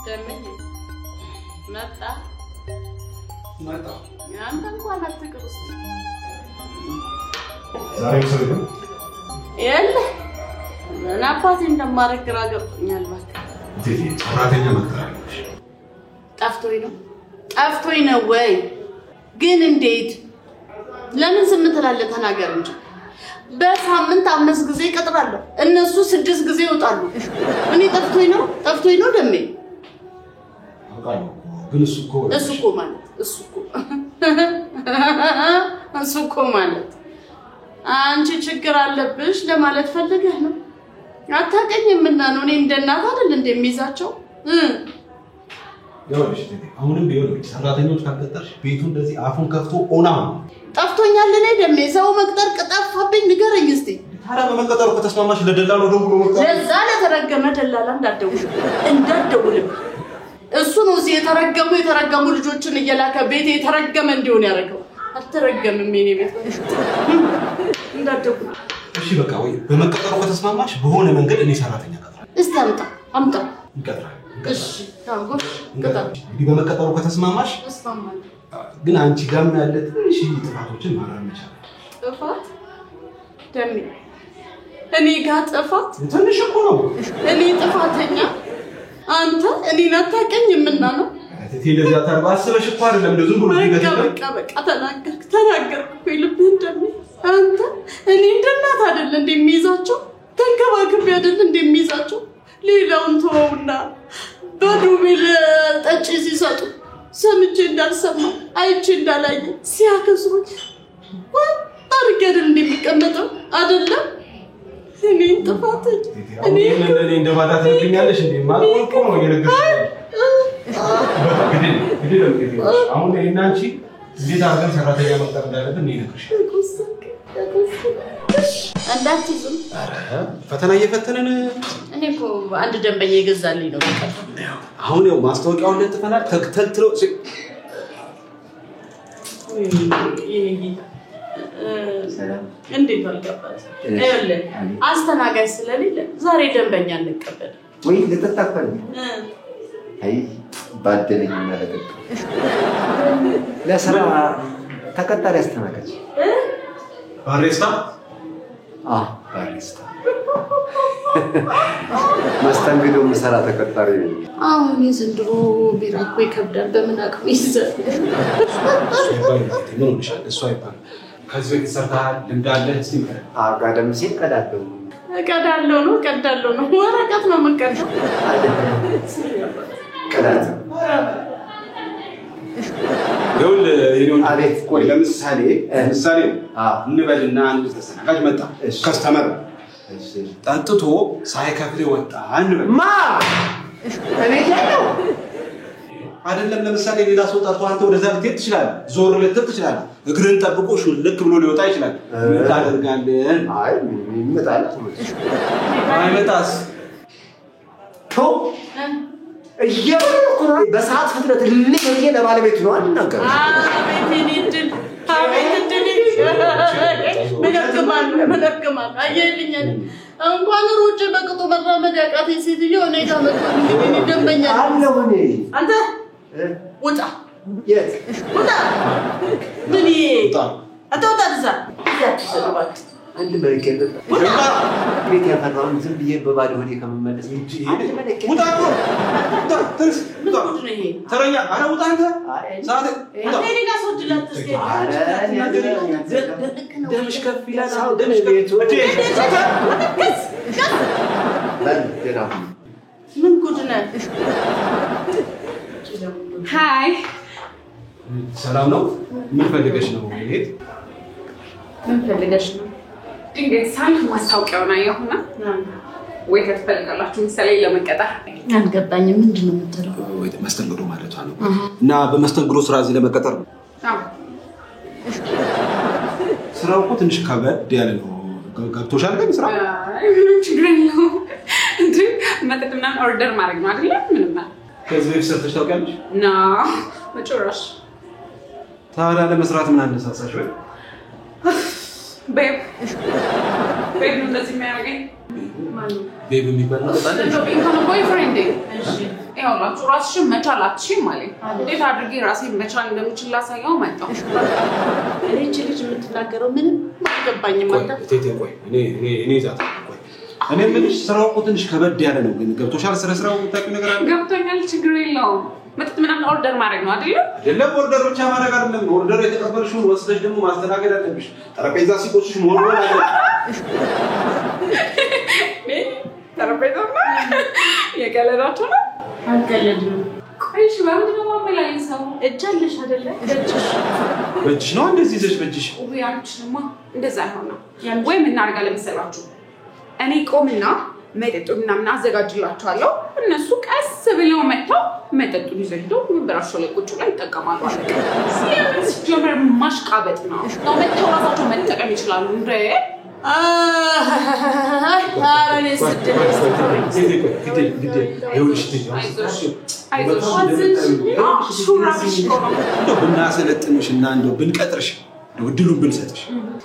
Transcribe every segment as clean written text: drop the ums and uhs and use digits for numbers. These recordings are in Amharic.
ደምኝ መጣ አንተ እንኳን አትቅርስ ዛሬ ሰው የለ ለናፓቲ እንደማረግራ ገብቶኛል ባክ ሰራተኛ መጣለሽ ጠፍቶኝ ነው ወይ ግን እንዴት ለምን ዝም ትላለህ ተናገር እንጂ በሳምንት 5 ጊዜ ቀጥራለሁ እነሱ 6 ጊዜ ይወጣሉ እኔ ጠፍቶኝ ነው ደሜ አውቃለሁ ግን እሱ እኮ ማለት አንቺ ችግር አለብሽ ለማለት ፈልገህ ነው አታቀኝምና ነው እኔ እንደናት አይደል እንደሚይዛቸው ያውልሽ አሁንም ቢሆን ሰራተኞች ካልቀጠርሽ ቤቱ እንደዚህ አፉን ከፍቶ ኦና ጠፍቶኛል እኔ ደሜ ሰው መቅጠር ቀጣፋብኝ ንገረኝ እስቲ ታዲያ በመቀጠሩ ከተስማማሽ ለደላላው ደውሎ መቅጠር ለዛ ለተረገመ ደላላ እንዳትደውል እሱ ነው እዚህ የተረገሙ ልጆችን እየላከ ቤት የተረገመ እንዲሆን ያደረገው አልተረገመም የኔ ቤት እንዳትደውል እሺ በቃ ወይ በመቀጠሩ ከተስማማሽ በሆነ መንገድ እኔ ሰራተኛ ቀጥራለሁ እስቲ አምጣ ይቀጥራል እሺ ታውቁሽ ቀጥታ እንግዲህ በመቀጠሩ ከተስማማሽ ተስማማኝ ግን አንቺ ጋር ያለ ትንሽ ጥፋቶችን ማረም ይችላል ጥፋት ደሜ እኔ ጋር ጥፋት ትንሽ እኮ ነው እኔ ጥፋተኛ አንተ እኔን አታውቀኝምና ነው እቴ ለዛ ታርባስበሽ እኮ አይደለም ዝም ብሎ በቃ ተናገርኩ ልብህን ደሜ አንተ እኔ እንደናት አይደል እንደሚይዛቸው ተንከባክቤ አይደል እንደሚይዛቸው ሌላውን ተወውና በዱቤል ጠጪ ሲሰጡ ሰምቼ እንዳልሰማ አይቼ እንዳላየ ሲያከስሩኝ ወጣር ገደል እንደሚቀመጠው አይደለም እኔ ጥፋተኛ እኔ እንደባዳ ትልኛለሽ እንዴ ማቆም ቆሞ የነገርሽ ግዴ አሁን እናንቺ እንዴት አድርገን ሰራተኛ መቅጠር እንዳለብን ይነግርሽ እንዳትይዝም አረ ፈተና እየፈተነን እኔ እኮ አንድ ደንበኛ ይገዛልኝ ነው በቃ አሁን ያው ማስታወቂያውን ለጥፈናል ተክተልትሎ ሰላም እንዴት አልገባሽ አይደል አስተናጋጅ ስለሌለ ዛሬ ደንበኛ እንቀበል ወይ ለተጣጣፈል አይ ባደለኝና ለቀቅ ለስራ ተቀጣሪ አስተናጋጅ ባሪስታ ባሪስታ ማስተንግዶ መስራ ተቀጣሪ አሁን የዘንድሮ ቢራ እኮ ይከብዳል በምን አቅም ይዘል እሱ አይባል ከዚህ በፊት ሰርተሃል ልምዳለ እስቲ አጋደም ሲል ቀዳለው ነው ወረቀት ነው የምንቀዳው ቀዳት ይሁን ይሁን አቤት ቆይ ለምሳሌ እንበልና አንድ ተሰናጋጅ መጣ ከስተመር ጠጥቶ ሳይከፍል ወጣ እንበል እኔ ያለው አይደለም ለምሳሌ ሌላ ሰው ጠርቶ አንተ ወደዛ ልትሄድ ትችላለህ ዞር ልትል ትችላለህ እግርን ጠብቆ ልክ ብሎ ሊወጣ ይችላል ምን ታደርጋለህ አይ ይመጣል አይመጣስ ቶ እየኩራ በሰዓት ፍጥነት ልልይ ለባለቤቱ ነው አንናገር መለከማል አየልኛል እንኳን ሩጭ በቅጡ መራመድ ያቃተኝ ሴትዮ እኔ ጋር መጥቶ እንግዲህ ደንበኛ አለው እኔ አንተ ወጣ የት ወጣ ምን ይጣ አጣውጣ ደዛ አንድ መልከት ቤት ያፈራውን ዝም ብዬ በባዶ ሆዴ ከመመለስ አንድ መልከት ወጣ ተርስ ወጣ ተረኛ አረ ወጣ አንተ ሳተ ወጣ እኔ ጋር ወድላት እስኪ ደምሽ ከፍ ይላል ደምሽ ቤቱ በደና ምን ጉድ ነው ሃይ ሰላም ነው ምን ፈልገሽ ነው ይሄት ምን ፈልገሽ ነው ድንገት ሳልክ ማስታወቂያውን አየሁና ወይ ተፈልጋላችሁ ምሳሌ ለመቀጠር አልገባኝም ምንድነው የምትለው ወይ መስተንግዶ ማለት ነው እና በመስተንግዶ ስራ እዚህ ለመቀጠር ነው ስራው እኮ ትንሽ ከበድ ያለ ነው ገብቶሻል ግን ስራ ምንም ችግር የለውም እንዴ መጠጥና ኦርደር ማድረግ ነው አይደል ምንም ከዚህ በፊት ሰርተሽ ታውቂያለሽ ና መጨረሻ ታዲያ ለመስራት ምን አነሳሳሽ ወይ ቤብ ነው እንደዚህ የሚያደርገኝ ቤብ የሚባል ነው ታዲያ ነው ቦይፍሬንድ እሺ ይኸውላችሁ ራስሽን መቻል አትችይም ማለት እንዴት አድርጌ ራሴን መቻል እንደምችል ላሳየው መጣሁ። እኔ እቺ ልጅ የምትናገረው ምንም አልገባኝም ማለት እቴቴ ቆይ እኔ ዛት ቆይ እኔ ምንሽ ስራው እኮ ትንሽ ከበድ ያለ ነው ግን ገብቶሻል ስራው የምታውቂው ነገር አለ ገብቶኛል ችግር የለውም መጥጥ ምናምን ኦርደር ማድረግ ነው አይደል አይደለም ኦርደር ብቻ ማድረግ አይደለም ኦርደር የተቀበልሽውን ወስደሽ ደግሞ ማስተናገድ አለብሽ ጠረጴዛ ሲቆሽሽ ሞልወል አለብሽ ጠረጴዛ የቀለዳችሁ ነው አልቀለድም ቆይሽ በምንድን ነው ማመላለሰው እጃለሽ አይደለ በእጅሽ ነው እንደዚህ ይዘሽ በእጅሽ ውያንችማ እንደዛ አይሆንም ወይም እናደርጋለን መሰላችሁ እኔ ቆምና መጠጡን ምናምን አዘጋጅላችኋለሁ እነሱ ቀስ ብለው መጥተው መጠጡን ይዘው ሄደው ወንበራቸው ላይ ቁጭ ብለው ይጠቀማሉ አለቀ ሲያንስ ጀመር ማሽቃበጥ ነው መጥተው ራሳቸው መጠቀም ይችላሉ እንዴ አራኔ ስድስት ብናሰለጥንሽና እንደው ብንቀጥርሽ እድሉን ብንሰጥሽ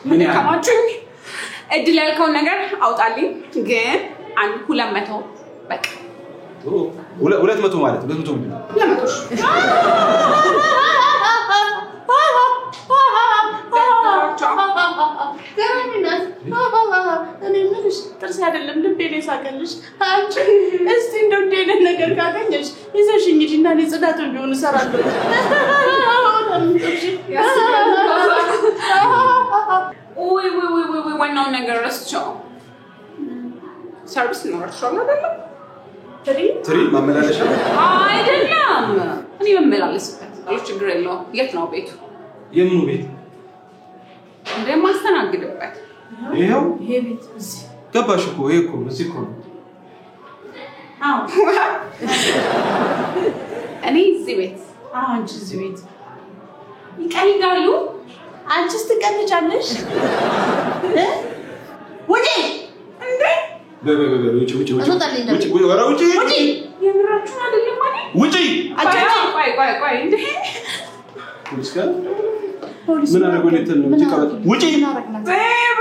ምን ያማችኝ እድል ያልከውን ነገር አውጣልኝ ግን 200 በቃ 200 ማለት 200 ምንድን ነው እኔ ምንሽ ጥርስ አይደለም ልቤ ነው ሳቀልሽ አንቺ እስቲ እንደው እንደነ ነገር ካገኘሽ ይዘሽኝ ሂጂና እኔ ጽዳት ቢሆን እሰራለሁ ወይ ዋናው ነገር ረስቸው ሰርቪስ ነው አይደለም ትሪ ማመላለሻ አይደለም እኔ መመላለስበት አለ ችግር የለውም የት ነው ቤቱ የምኑ ቤት እንደማስተናግድበት ይሄው ይሄ ቤት እዚህ ገባሽ እኮ ይሄ እኮ እዚህ እኮ አዎ እኔ እዚህ ቤት አንቺ እዚህ ቤት ይቀልዳሉ አንቺስ ትቀልጃለሽ ወጪ እንዴ ውጪ ወራ ውጪ የምራችሁ አይደለም ማለት ውጪ ቆይ እንዴ ፖሊስ ጋር ምን አደረገው ለተል ነው ትቀበል ውጪ ቤብ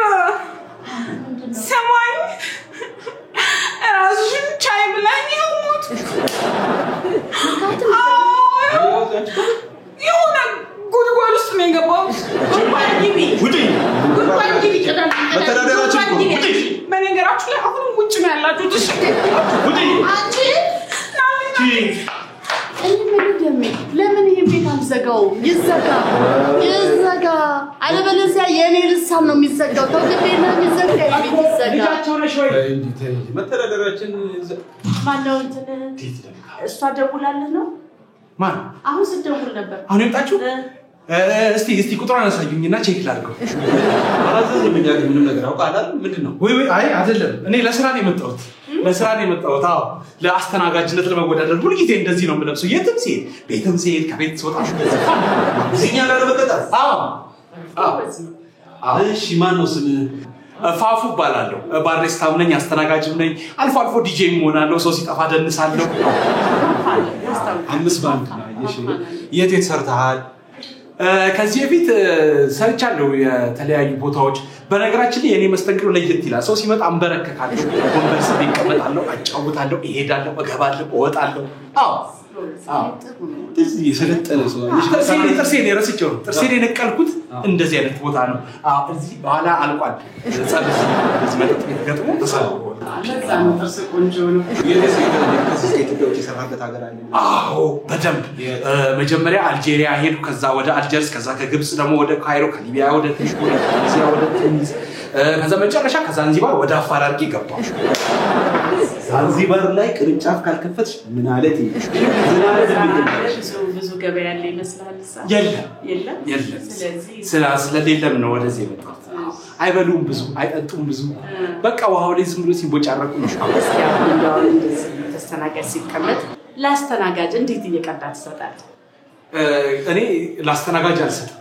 ሰማኝ ራስሽን ቻይ ብላኝ ይሞት የሆነ ጉድጓድ ውስጥ ነው የገባው ጉድጓድ ግቢ መተዳደራችን ውጪ በነገራችሁ ላይ አሁንም ውጭ ነው ያላችሁት እሺ ውጪ አንቺ ለምን ይሄ ቤት አልዘጋው ይዘጋ አለበለዚያ የኔ ልሳን ነው የሚዘጋው ተውልቤ ነው የሚዘጋ ቤት ይዘጋ ልጃቸው ነሽ ወይ መተዳደራችን ማነው እንትን እሷ ደውላለህ ነው ማን አሁን ስትደውል ነበር አሁን የምጣችሁ እስቲ ቁጥሩን አሳዩኝና ቼክ ላድርገው አላዘዝ የሚያገኝ ምንም ነገር አውቃለሁ ምንድነው ወይ አይ አይደለም እኔ ለስራ ነው የመጣሁት አዎ ለአስተናጋጅነት ለመወዳደር ሁሉ ጊዜ እንደዚህ ነው የምለብሰው የትም ሲሄድ ቤትም ሲሄድ ከቤት ስወጣ እዚህኛ ጋር ለበቀጣ አዎ እሺ ማን ነው ስም ፋፉ ባላለው ባሪስታም ነኝ አስተናጋጅም ነኝ አልፎ ዲጄም ሆናለሁ ሰው ሲጠፋ ደንሳለሁ 5 ባንክ ነው የት ሰርተሃል ከዚህ በፊት ሰርቻለሁ የተለያዩ ቦታዎች በነገራችን ላይ የኔ መስተንግዶ ለየት ይላል ሰው ሲመጣ አንበረከካለሁ ወንበር ስለ ይቀመጣለሁ አጫውታለሁ እሄዳለሁ እገባለሁ እወጣለሁ አዎ እዚህ የሰለጠነ ሰው ጥርሴን የረስቸው ጥርሴን የነቀልኩት እንደዚህ አይነት ቦታ ነው እዚህ በኋላ አልቋል ጸብስ እዚህ መጠጥ ቤት ገጥሞ ተሰራው ለዛ ነው ጥርስ ቆንጆ ነው የኢትዮጵያ የሰራበት ሀገር አለ አዎ በደንብ መጀመሪያ አልጄሪያ ሄዱ ከዛ ወደ አልጀርስ ከዛ ከግብጽ ደግሞ ወደ ካይሮ ከሊቢያ ወደ ትሪፖሊ ከዚያ ወደ ቱኒስ ከዛ መጨረሻ ከዛንዚባር ወደ አፋር አድርጌ ገባሁ ዛንዚባር ላይ ቅርንጫፍ ካልከፈትሽ ምን ማለት ብዙ ገበያ ያለ ይመስላል የለም ስለሌለም ነው ወደዚህ የመጣሁት አይበሉም ብዙ አይጠጡም ብዙ በቃ ውሃው ላይ ዝም ብሎ ሲቦጫረቁ ነው እስኪ አሁን እንደው እንደዚህ ተስተናጋጅ ሲቀመጥ ላስተናጋጅ እንዴት እየቀዳ ትሰጣል እኔ ላስተናጋጅ አልሰጥም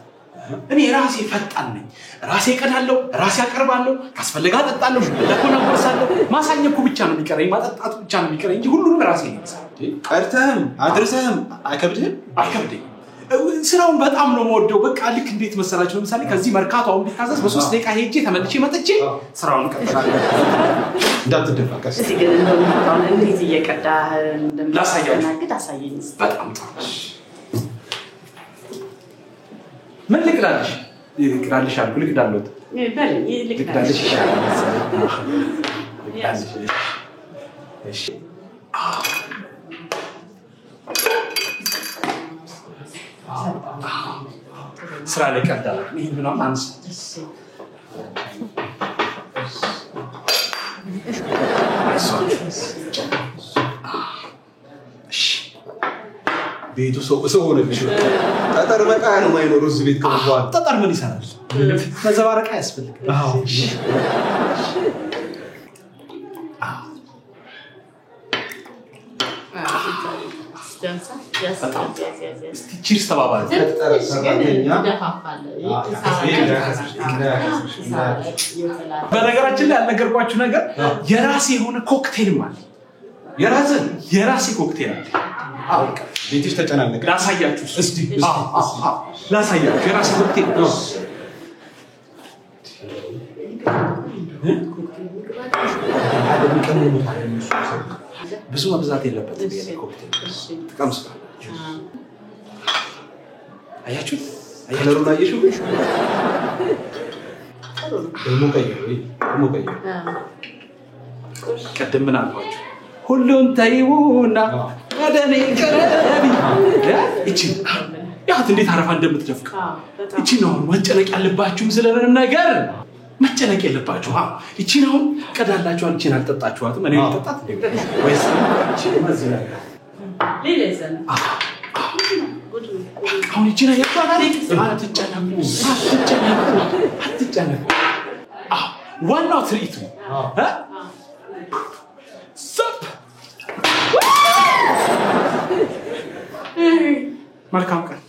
እኔ ራሴ ፈጣን ነኝ ራሴ ቀዳለሁ ራሴ አቀርባለሁ ካስፈልጋ አጠጣለሁ ለኮና ወርሳለሁ ማሳኘኩ ብቻ ነው የሚቀረኝ ማጠጣቱ ብቻ ነው የሚቀረኝ እንጂ ሁሉንም ራሴ ነኝ ቀርተህም አድርሰህም አይከብድህም አይከብደኝ ስራውን በጣም ነው የምወደው። በቃ ልክ እንዴት መሰላችሁ ለምሳሌ ከዚህ መርካቶ አሁን ቢታዘዝ በ3 ደቂቃ ሄጄ ተመልሼ መጥቼ ስራውን እቀጥላለሁ። እንዳትደፋቀስ እስቲ ግን እንደው እንዴት እየቀዳህ ላሳያችሁ። አሳየኝ። በጣም ጥሩ ምን ልቅዳልሽ? ልቅዳልሽ አልኩ ልቅዳለሁ። በልኝ ልቅዳልሽ ይሻላል እሺ ስራ ላይ ቀዳ ይሄን ምናምን አንስ ቤቱ ሰው ሆነብሽ። ጠጠር በቃ ነው የማይኖረው እዚህ ቤት ከመጣ ጠጠር ምን ይሰራል? መዘባረቅ አያስፈልግም። አዎ ቺርስ ተባባለ። በነገራችን ላይ ያልነገርኳችሁ ነገር የራሴ የሆነ ኮክቴልም አለ። የራሴ ኮክቴል አለ። አውቃ ቤትሽ ተጨናነቀ። ላሳያችሁ እስቲ። ላሳያችሁ የራሴ ኮክቴል ነው። ብዙ መብዛት የለበትም የኔ ኮክቴል። ትቀምሱታላችሁ። አያችሁት? ከለሩን አየሽው? ደግሞ ቀየሩ። ቀደም ምን አልኳችሁ? ሁሉን ተይውና ወደ እኔ ቀረቢ። እቺ ያት እንዴት አረፋ እንደምትደፍቅ እቺ ነው መጨነቅ ያለባችሁም ስለምን ነገር መጨነቅ የለባችሁ። እቺ ነው ቀዳላችኋል። እቺን አልጠጣችኋትም። እኔ ልጠጣት ወይስ እቺ መዝና ሌላዘን አሁን እቺ ነው ያጣታል። አትጨነቁ። ዋናው ትርኢት ነው። ሰፕ መልካም ቀን